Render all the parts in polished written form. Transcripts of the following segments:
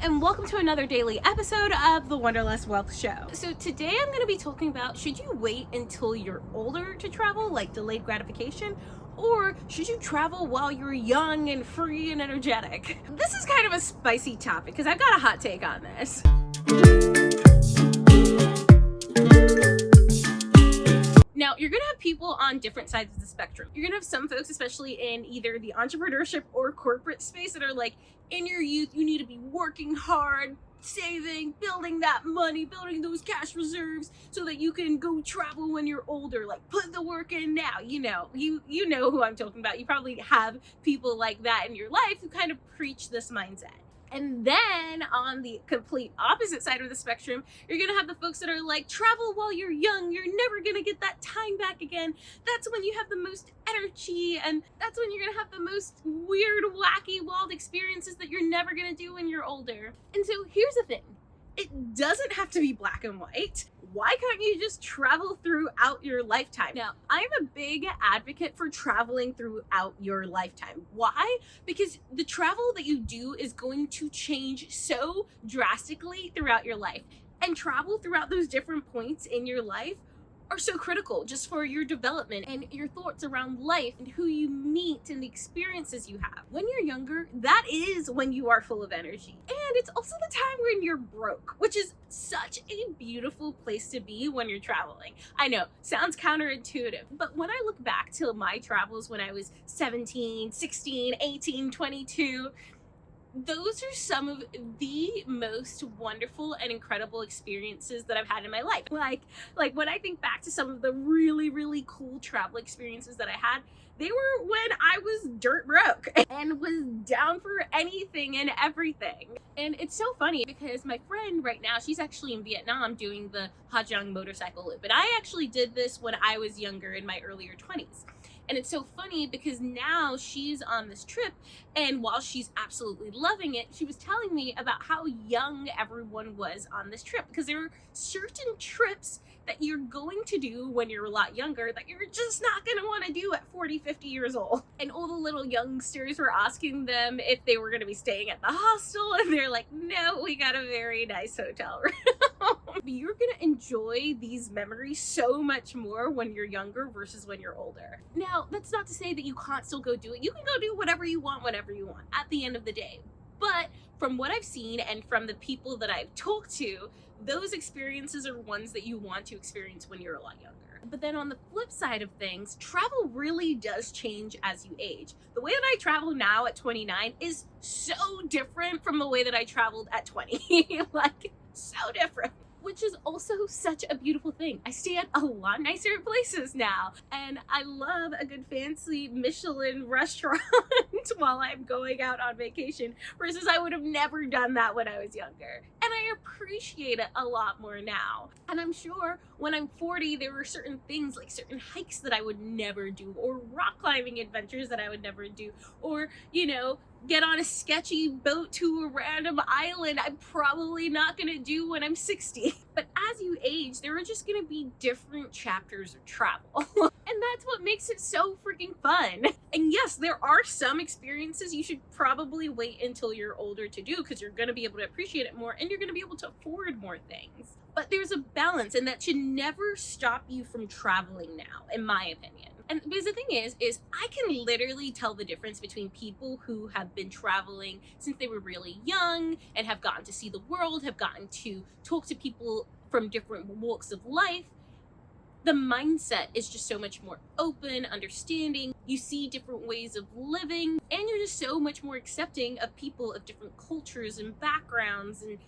and welcome to another daily episode of the Wanderlust Wealth Show. So today I'm going to be talking about, should you wait until you're older to travel, like delayed gratification, or should you travel while you're young and free and energetic? This is kind of a spicy topic because I've got a hot take on this. Now, you're going to have people on different sides of the spectrum. You're going to have some folks, especially in either the entrepreneurship or corporate space, that are like, in your youth, you need to be working hard, saving, building that money, building those cash reserves so that you can go travel when you're older. Like, put the work in now. You know who I'm talking about. You probably have people like that in your life who kind of preach this mindset. And then on the complete opposite side of the spectrum, you're going to have the folks that are like, travel while you're young. You're never going to get that time back again. That's when you have the most energy, and that's when you're going to have the most weird, wacky, wild experiences that you're never going to do when you're older. And so here's the thing. It doesn't have to be black and white. Why can't you just travel throughout your lifetime? Now, I'm a big advocate for traveling throughout your lifetime. Why? Because the travel that you do is going to change so drastically throughout your life. And travel throughout those different points in your life are so critical just for your development and your thoughts around life and who you meet and the experiences you have. When you're younger, that is when you are full of energy. And it's also the time when you're broke, which is such a beautiful place to be when you're traveling. I know, sounds counterintuitive, but when I look back to my travels when I was 17, 16, 18, 22, those are some of the most wonderful and incredible experiences that I've had in my life. Like when I think back to some of the really, really cool travel experiences that I had, they were when I was dirt broke and was down for anything and everything. And it's so funny because my friend right now, she's actually in Vietnam doing the Ha Giang motorcycle loop. And I actually did this when I was younger, in my earlier 20s. And it's so funny because now she's on this trip, and while she's absolutely loving it, she was telling me about how young everyone was on this trip, because there are certain trips that you're going to do when you're a lot younger that you're just not going to want to do at 40, 50 years old. And all the little youngsters were asking them if they were going to be staying at the hostel, and they're like, no, we got a very nice hotel room. But you're going to enjoy these memories so much more when you're younger versus when you're older. Now, that's not to say that you can't still go do it. You can go do whatever you want, whenever you want, at the end of the day. But from what I've seen and from the people that I've talked to, those experiences are ones that you want to experience when you're a lot younger. But then on the flip side of things, travel really does change as you age. The way that I travel now at 29 is so different from the way that I traveled at 20. Like, so different. Which is also such a beautiful thing. I stay at a lot nicer places now, and I love a good fancy Michelin restaurant while I'm going out on vacation, versus I would have never done that when I was younger. And I appreciate it a lot more now. And I'm sure when I'm 40, there were certain things, like certain hikes that I would never do, or rock climbing adventures that I would never do, or, get on a sketchy boat to a random island I'm probably not going to do when I'm 60. But as you age, there are just going to be different chapters of travel. And that's what makes it so freaking fun. And yes, there are some experiences you should probably wait until you're older to do, because you're going to be able to appreciate it more and you're going to be able to afford more things. But there's a balance, and that should never stop you from traveling now, in my opinion. And because the thing is I can literally tell the difference between people who have been traveling since they were really young and have gotten to see the world, have gotten to talk to people from different walks of life. The mindset is just so much more open, understanding. You see different ways of living, and you're just so much more accepting of people of different cultures and backgrounds and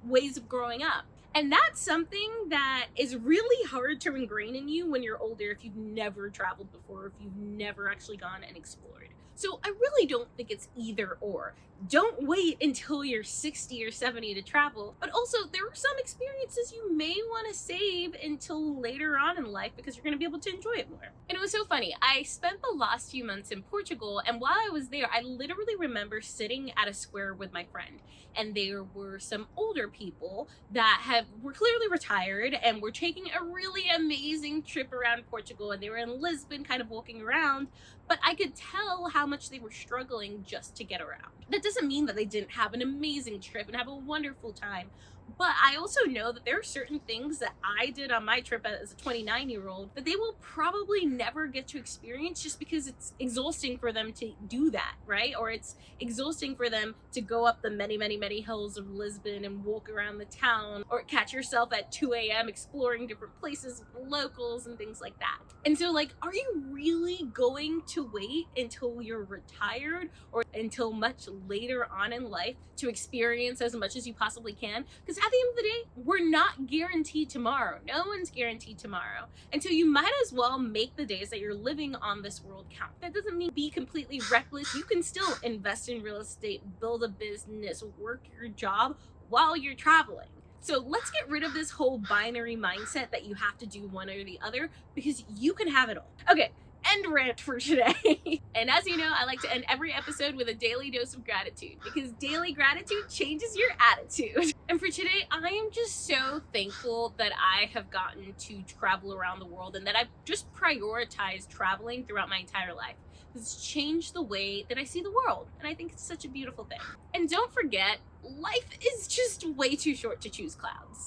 ways of growing up. And that's something that is really hard to ingrain in you when you're older, if you've never traveled before, if you've never actually gone and explored. So I really don't think it's either or. Don't wait until you're 60 or 70 to travel. But also, there are some experiences you may want to save until later on in life, because you're going to be able to enjoy it more. And it was so funny. I spent the last few months in Portugal, and while I was there, I literally remember sitting at a square with my friend. And there were some older people that were clearly retired and were taking a really amazing trip around Portugal. And they were in Lisbon, kind of walking around. but I could tell how much they were struggling just to get around. That doesn't mean that they didn't have an amazing trip and have a wonderful time. But I also know that there are certain things that I did on my trip as a 29-year-old that they will probably never get to experience just because it's exhausting for them to do that, right? Or it's exhausting for them to go up the many, many, many hills of Lisbon and walk around the town, or catch yourself at 2 a.m. exploring different places with locals and things like that. And so, like, are you really going to wait until you're retired or until much later on in life to experience as much as you possibly can? Because at the end of the day, we're not guaranteed tomorrow. No one's guaranteed tomorrow. And so you might as well make the days that you're living on this world count. That doesn't mean be completely reckless. You can still invest in real estate, build a business, work your job while you're traveling. So let's get rid of this whole binary mindset that you have to do one or the other, because you can have it all. Okay, end rant for today. And as you know, I like to end every episode with a daily dose of gratitude, because daily gratitude changes your attitude. And for today, I am just so thankful that I have gotten to travel around the world and that I've just prioritized traveling throughout my entire life. It's changed the way that I see the world, and I think it's such a beautiful thing. And don't forget, life is just way too short to choose clouds.